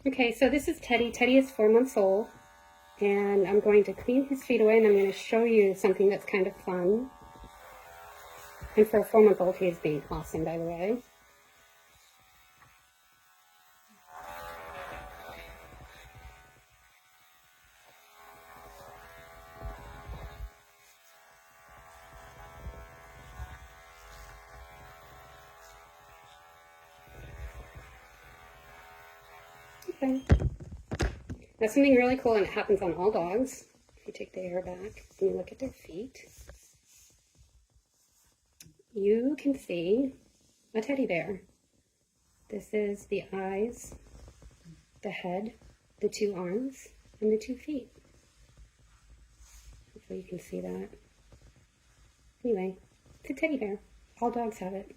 Okay, so this is Teddy. Teddy is 4 months old, and I'm going to clean his feet away, and I'm going to show you something that's kind of fun. And for a 4-month-old, he is being awesome, by the way. Okay. Now something really cool, and it happens on all dogs. If you take the hair back and you look at their feet, you can see a teddy bear. This is the eyes, the head, the 2 arms, and the 2 feet. Hopefully you can see that. Anyway, it's a teddy bear. All dogs have it.